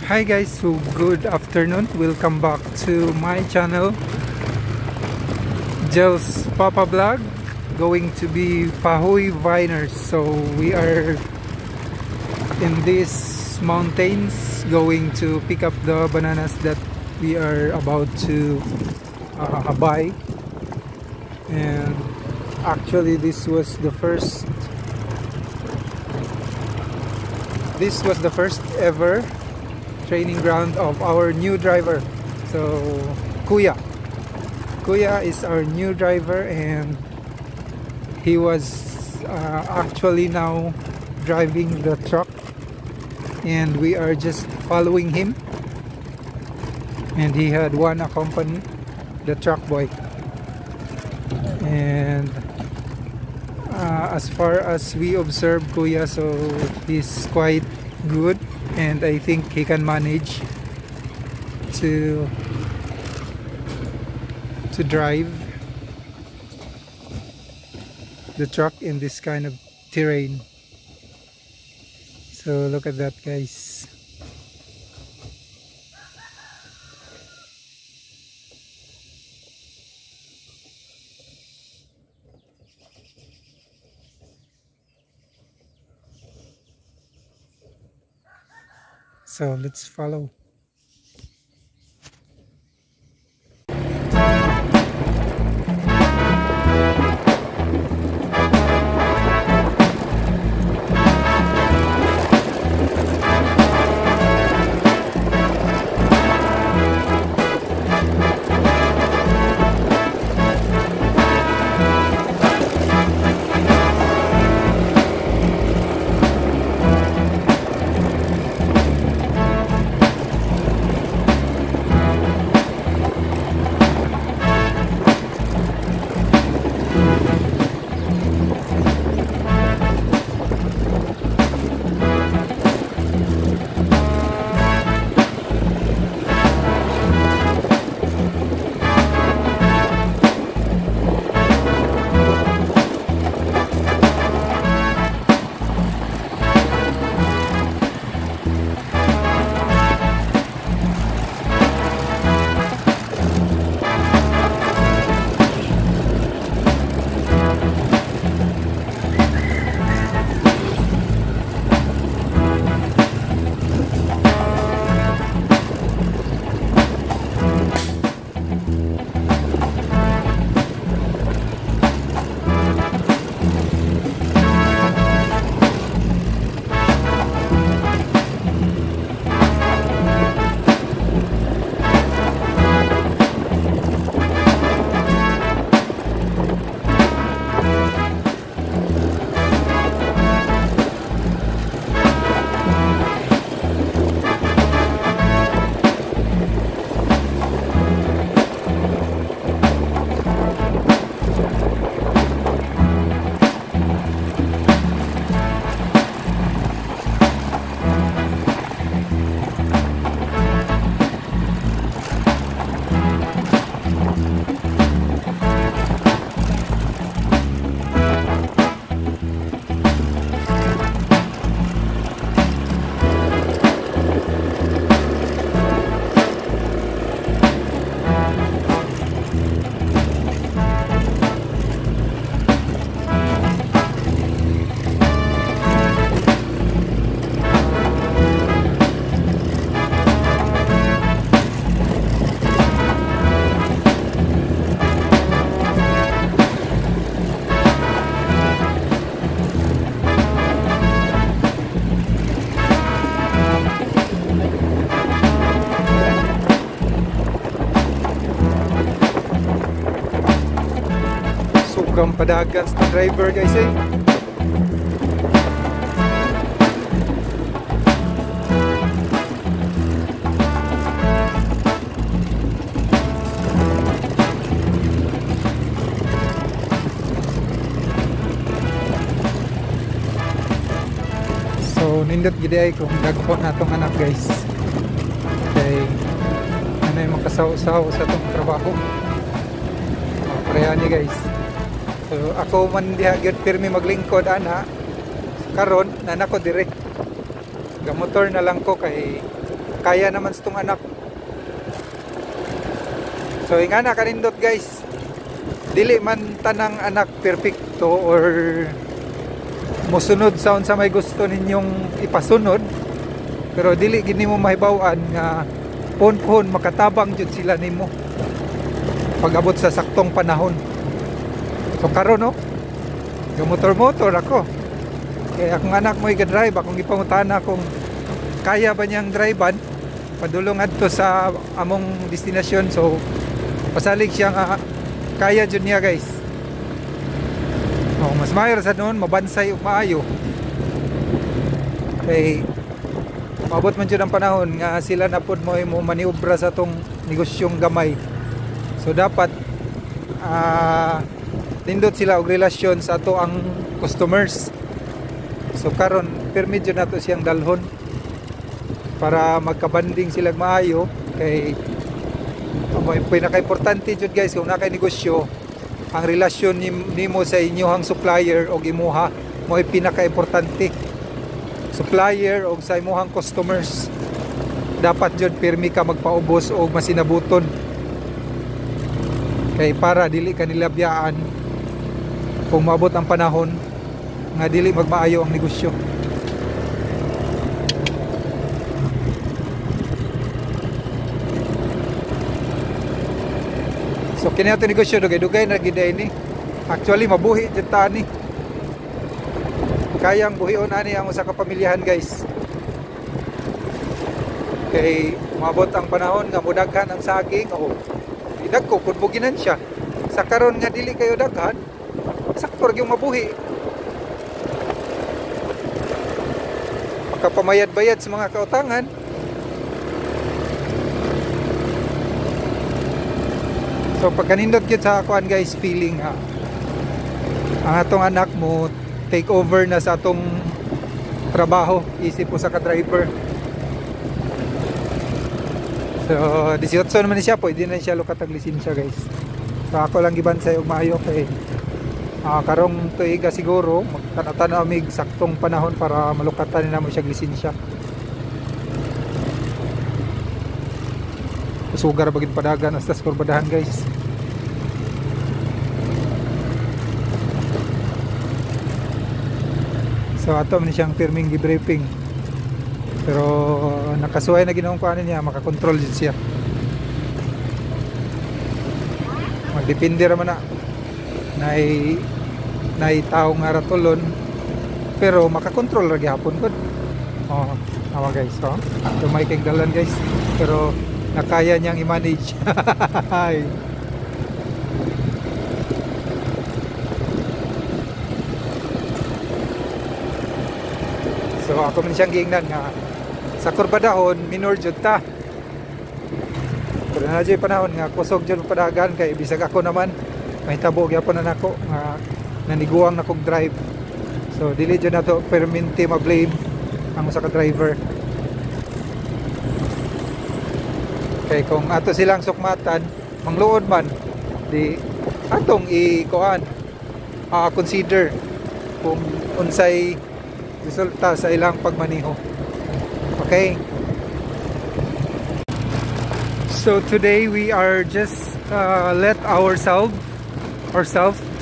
Hi guys, so good afternoon. Welcome back to my channel, Jel's Papa Vlog. Going to be Pahoy Viners. So we are in these mountains going to pick up the bananas that we are about to buy. And actually this was the first ever training ground of our new driver. So Kuya is our new driver, and he was actually now driving the truck, and we are just following him, and he had one accompany, the truck boy. And as far as we observe Kuya, so he's quite good, and I think he can manage to drive the truck in this kind of terrain. So look at that, guys. So let's follow. Sobrang padagan sa driver, guys, eh. So nindot gid ay kung dagpo na tong anak, guys. Okay. Ano yung makasaw-saw sa tong trabaho. Pareha ni, guys. So ako man diha gyud pirmi maglingkod ana. Karon na nako dire. Gamotor na lang ko kay kaya naman sa tong anak. So ingana kanindot guys, dili man tanang anak perfecto or mosunod sa unsa may gusto ninyong ipasunod, pero dili gid nimo mahibaw-an nga pohon makatabang jud sila nimo pag-abot sa saktong panahon. So karon no, yung motor ako, kaya akong anak mo i-drive, akong ipangutana kung kaya ba niyang drivean padulong adto sa among destinasyon. So pasalig siya nga kaya jud niya guys. Oh, mas mayor sa noon mabansay ug maayo. Kay maabot man jud ang panahon nga sila na pud mo maniobra sa tong negosyong gamay. So dapat nindot sila og relasyon sa ato ang customers. So karon permit jud nato siyang dalhon para magkabanding sila maayo. Kay ang pinaka-importante jud guys kung nakay negosyo, ang relasyon nimo sa inyong supplier o imuha mo ay pinaka-importante. Supplier o sa imuhang customers, dapat jud pirmi ka magpaubos o masinabuton, kay para dili ka nilabiyaan kung maabot ang panahon nga dili magmaayo ang negosyo. So kini ato negosyo dugay-dugay na gid ni. Actually mabuhi jud ta ni. Kayang buhion ani ang usa ka pamilyahan guys. Kay maabot ang panahon nga mudaghan ang saging, o idagko kun buginan siya. Sa karon nga dili kayo daghan, sakto gyud mabuhi. Makapamayad-bayad sa mga kautangan. So pagkanindot gyud sa akuan guys, feeling ha, ang atong anak mo take over na sa atong trabaho, isip po sa ka-driver. So 18 naman siya, pwede na siya lukatag lisensya guys. So ako lang gibansay og maayo kay karong tuiga siguro magtanatan amig saktong panahon para malukatan na mo siya lisensya. Sugar bagid padagan hasta sa kurbadahan guys. So ato man siyang firming gibriefing, pero nakasuway na ginawang kuanin niya, makakontrol din siya. Magdepende raman na nay tao nga ratulon, pero makakontrol ra gyapon gud. Oh, awa guys, oh. Dumay kay dalan guys, pero nakaya niyang i-manage. So ako man siyang giingnan nga sa kurbadahon minor jud ta. Pero na jud panahon nga kusog jud padagan, kay bisag ako naman mahitabo gyapon na nako nga naniguang na kog drive. So dili jud nato perminti ma-blame ang usa ka driver. Kay kung ato silang sukmatan, mangluod man, di atong i-kuan, consider kung unsay resulta sa ilang pagmaniho. Okay? So today we are just let ourselves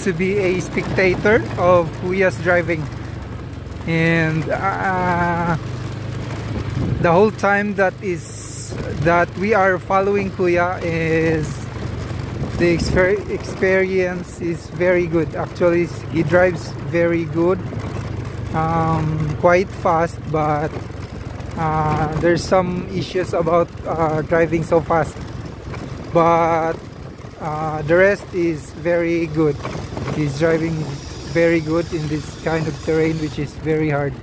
to be a spectator of Kuya's driving. And the whole time that we are following Kuya is the experience is very good. Actually he drives very good, quite fast, but there's some issues about driving so fast, but the rest is very good. He's driving very good in this kind of terrain, which is very hard.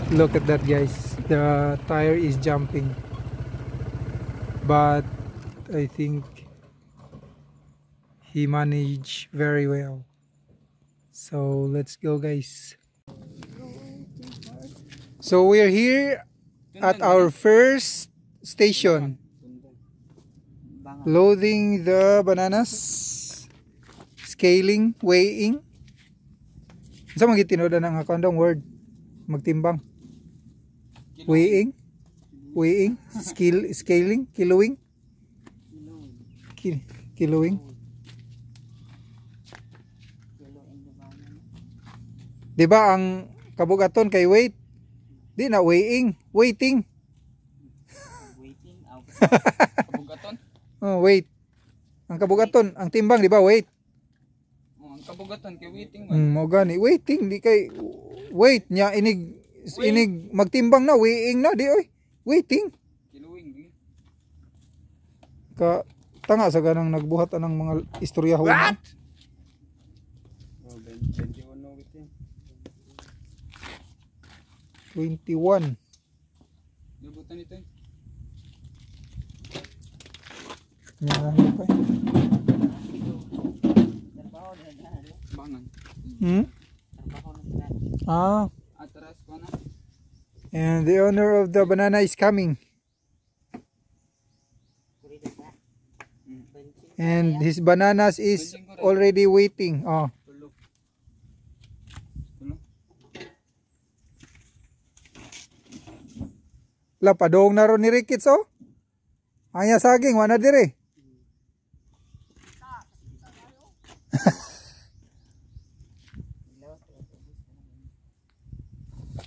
Look at that guys, the tire is jumping, but I think he managed very well. So let's go guys. So we're here at our first station, loading the bananas, scaling, weighing. Sa mga tinoda ng akondong word, magtimbang. Weighing? Weighing? Scaling? Kiloing? Kiloing? Diba ang kabugaton kay weight? Di na weighing, waiting. Waiting out. Kabugaton? Oh, weight. Ang kabugaton, ang timbang di ba weight? Oh, ang kabugaton kay waiting. Mo gani waiting di kay weight nya inig magtimbang na weighing na di oy. Waiting. Kiluwing di. Ka tanga sa ganang nagbuhat anang mga istorya ho. What? Oh, 21 no waiting. 21. Nabutan ito. Yan pa. Bangan. Ah, Atras ko na. and the owner of the banana is coming. And his bananas is already waiting. Oh. Tulog. La padong na ron ni Rickets oh. Anya saging wana dire.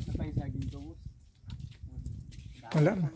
Napay saging tubos. Wala na.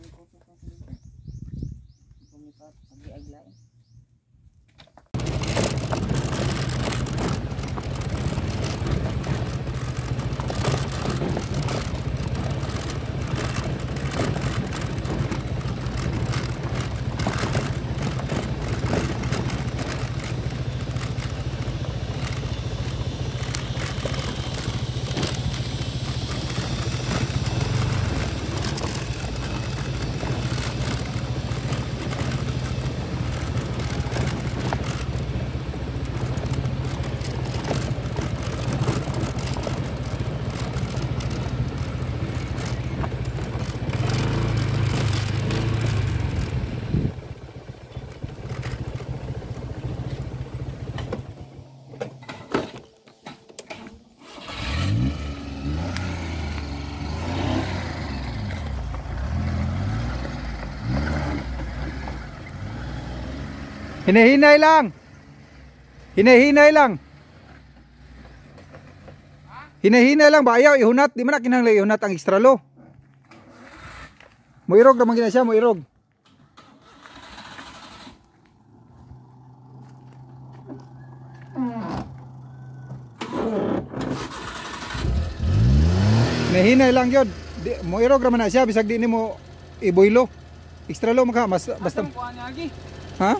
Hinahinay lang. Hinahinay lang. Hinahinay lang ba? Ayaw ihunat. Di man na kinahanglan ihunat ang extra low. Muirog naman gina siya. Muirog. Hinahinay lang yun. Muirog naman na siya. Bisag di ni mo iboylo. Extra low maka. Basta. Ha?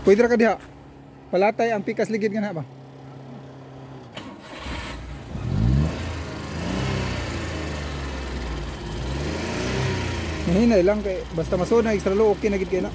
Pwede ra ka diha. Palatay ang pikas ligid nga na ba? Hinay lang kay basta masud na extra low okay na gid kay na.